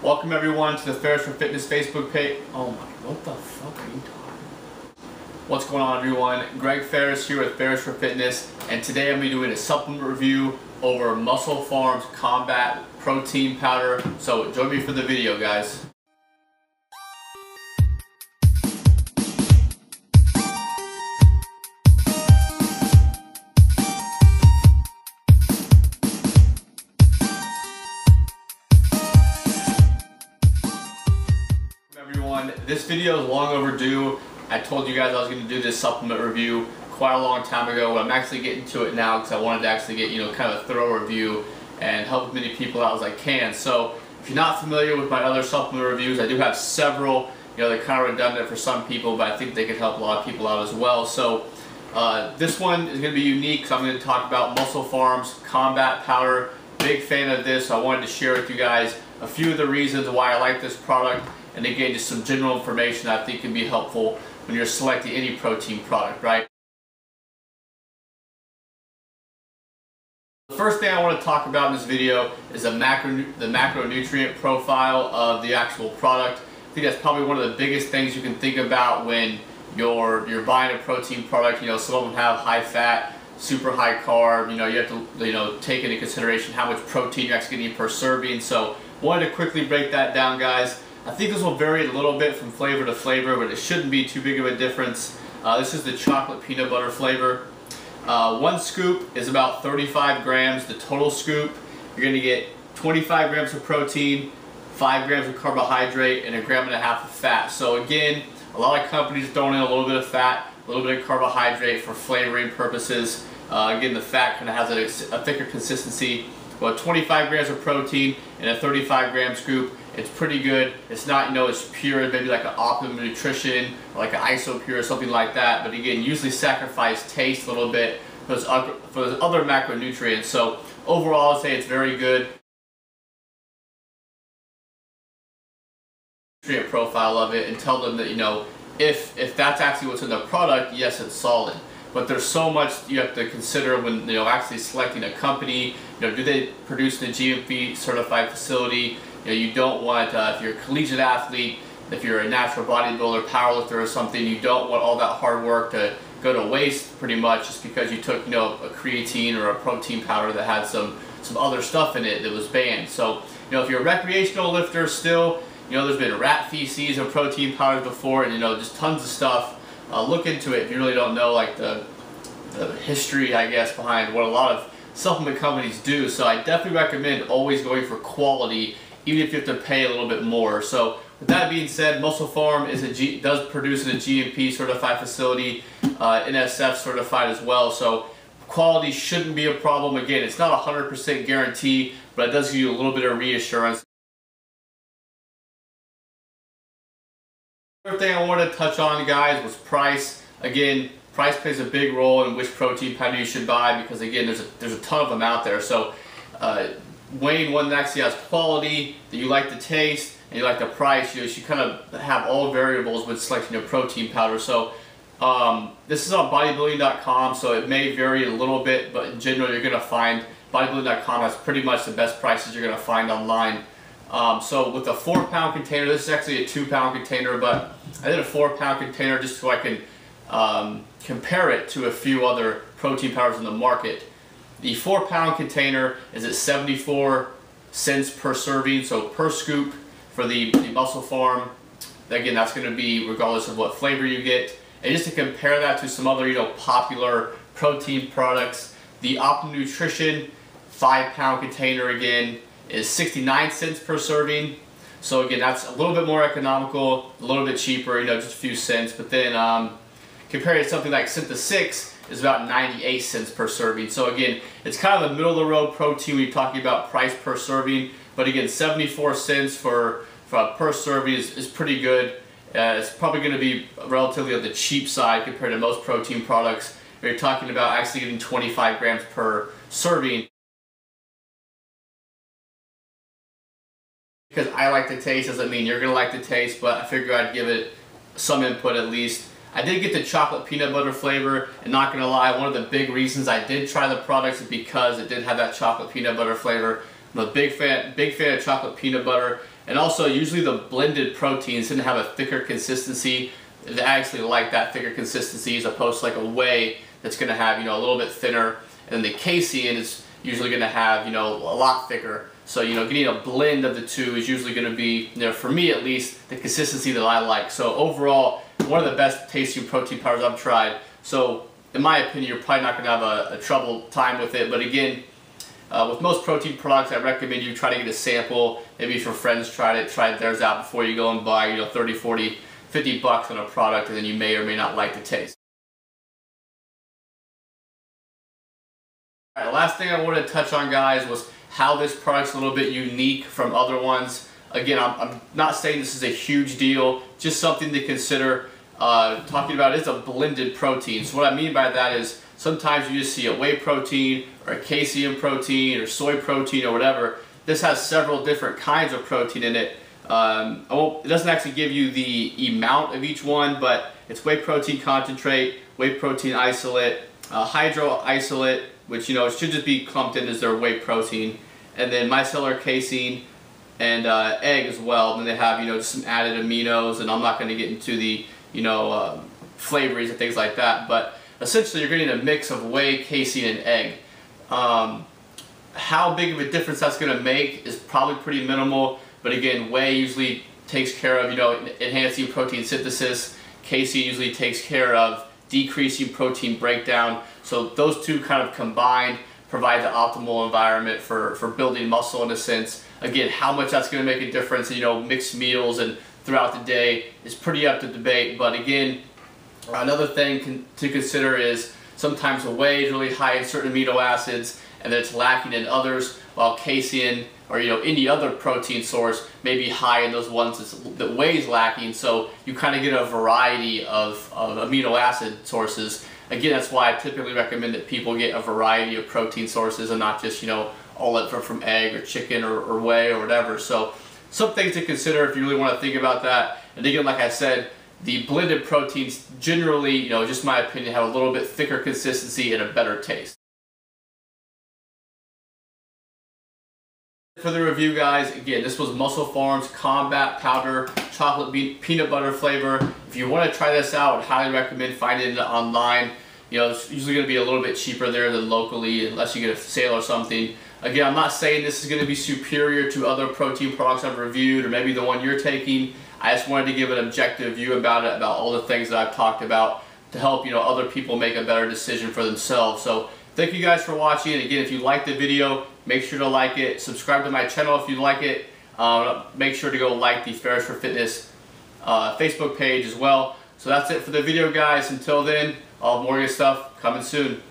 Welcome everyone to the Ferris for Fitness Facebook page. Oh my, what the fuck are you talking about? What's going on everyone? Greg Ferris here with Ferris for Fitness, and today I'm going to be doing a supplement review over Muscle Pharm's Combat Protein Powder. So join me for the video, guys. Everyone, this video is long overdue. I told you guys I was going to do this supplement review quite a long time ago, but I'm actually getting to it now because I wanted to actually get, kind of a thorough review and help as many people out as I can. So if you're not familiar with my other supplement reviews, I do have several. They're kind of redundant for some people, but I think they could help a lot of people out as well. So this one is going to be unique because I'm going to talk about Muscle Pharm's Combat Powder. Big fan of this, so I wanted to share with you guys a few of the reasons why I like this product, and again, just some general information I think can be helpful when you're selecting any protein product, right? The first thing I want to talk about in this video is the macronutrient profile of the actual product. I think that's probably one of the biggest things you can think about when you're buying a protein product. Some of them have high fat, super high carb. You have to take into consideration how much protein you're actually getting per serving. So wanted to quickly break that down, guys. I think this will vary a little bit from flavor to flavor, but it shouldn't be too big of a difference. This is the chocolate peanut butter flavor. One scoop is about 35 grams. The total scoop, you're going to get 25 grams of protein, 5 grams of carbohydrate, and 1.5 grams of fat. So again, a lot of companies throw in a little bit of fat, a little bit of carbohydrate for flavoring purposes. Again, the fat kind of has a thicker consistency. Well, 25 grams of protein in a 35 gram scoop, it's pretty good. It's not, as pure as maybe like an Optimum Nutrition or like an Isopure or something like that. But again, usually sacrifice taste a little bit for those other macronutrients. So overall, I'd say it's very good. Nutrient profile of it, and tell them that if that's actually what's in the product, yes, it's solid. But there's so much you have to consider when actually selecting a company. Do they produce in a GMP certified facility? You don't want, if you're a collegiate athlete, if you're a natural bodybuilder, powerlifter or something, you don't want all that hard work to go to waste pretty much just because you took a creatine or a protein powder that had some other stuff in it that was banned. So if you're a recreational lifter still, there's been rat feces or protein powders before, and just tons of stuff. Look into it if you really don't know like the history, I guess, behind what a lot of supplement companies do. So I definitely recommend always going for quality, even if you have to pay a little bit more. So with that being said, Muscle Pharm does produce in a GMP certified facility, NSF certified as well. So quality shouldn't be a problem. Again, it's not a 100% guarantee, but it does give you a little bit of reassurance. Another thing I wanted to touch on, guys, was price. Again, price plays a big role in which protein powder you should buy because again, there's a ton of them out there. So weighing one that actually has quality, that you like the taste, and you like the price, you should kind of have all variables when selecting a protein powder. So this is on bodybuilding.com, so it may vary a little bit, but in general you're going to find bodybuilding.com has pretty much the best prices you're going to find online. So with a 4-pound container, this is actually a 2-pound container, but I did a 4-pound container just so I can compare it to a few other protein powders in the market. The 4-pound container is at 74 cents per serving, so per scoop for the Muscle Pharm. Again, that's going to be regardless of what flavor you get. And just to compare that to some other popular protein products, the Optimum Nutrition 5-pound container again is 69 cents per serving. So again, that's a little bit more economical, a little bit cheaper, just a few cents. But then compared to something like Synthesis 6 is about 98 cents per serving. So again, it's kind of a middle of the road protein when you're talking about price per serving. But again, 74 cents for per serving is pretty good. It's probably going to be relatively on the cheap side compared to most protein products. You're talking about actually getting 25 grams per serving. Because I like the taste doesn't mean you're going to like the taste, but I figured I'd give it some input at least. I did get the chocolate peanut butter flavor, and not going to lie, one of the big reasons I did try the product is because it did have that chocolate peanut butter flavor. I'm a big fan of chocolate peanut butter. And also, usually the blended proteins tend to have a thicker consistency. I actually like that thicker consistency as opposed to like a whey that's going to have, you know, a little bit thinner. And the casein is usually going to have, you know, a lot thicker. So, you know, getting a blend of the two is usually going to be, you know, for me at least, the consistency that I like. So overall, one of the best tasting protein powders I've tried. So in my opinion, you're probably not going to have a trouble time with it. But again, with most protein products, I recommend you try to get a sample. Maybe if your friends tried theirs out before you go and buy, you know, 30, 40, 50 bucks on a product, and then you may or may not like the taste. All right, the last thing I wanted to touch on, guys, was how this product's a little bit unique from other ones. Again, I'm not saying this is a huge deal, just something to consider. Talking about is a blended protein. So what I mean by that is sometimes you just see a whey protein or a casein protein or soy protein or whatever. This has several different kinds of protein in it. It doesn't actually give you the amount of each one, but it's whey protein concentrate, whey protein isolate, hydro isolate, which, you know, it should just be clumped in as their whey protein, and then micellar casein and egg as well. And then they have, you know, just some added aminos, and I'm not going to get into the, you know, flavorings and things like that, but essentially you're getting a mix of whey, casein, and egg. How big of a difference that's going to make is probably pretty minimal, but again, whey usually takes care of, you know, enhancing protein synthesis. Casein usually takes care of decreasing protein breakdown. So those two kind of combined provide the optimal environment for building muscle in a sense. Again, how much that's going to make a difference, you know, mixed meals and throughout the day is pretty up to debate. But again, another thing to consider is sometimes whey is really high in certain amino acids and then it's lacking in others, while casein or, you know, any other protein source may be high in those ones that whey is lacking. So you kind of get a variety of amino acid sources. Again, that's why I typically recommend that people get a variety of protein sources and not just, you know, all that from egg or chicken or whey or whatever. So some things to consider if you really want to think about that. And again, like I said, the blended proteins generally, you know, just my opinion, have a little bit thicker consistency and a better taste. For the review, guys, again, this was Pharm's Combat Powder Chocolate Peanut Butter flavor. If you want to try this out, I would highly recommend finding it online. You know, it's usually going to be a little bit cheaper there than locally, unless you get a sale or something. Again, I'm not saying this is going to be superior to other protein products I've reviewed or maybe the one you're taking. I just wanted to give an objective view about it, about all the things that I've talked about to help, you know, other people make a better decision for themselves. So thank you guys for watching. Again, if you liked the video, make sure to like it. Subscribe to my channel if you like it. Make sure to go like the Fairs for Fitness Facebook page as well. So that's it for the video, guys. Until then, all more good stuff coming soon.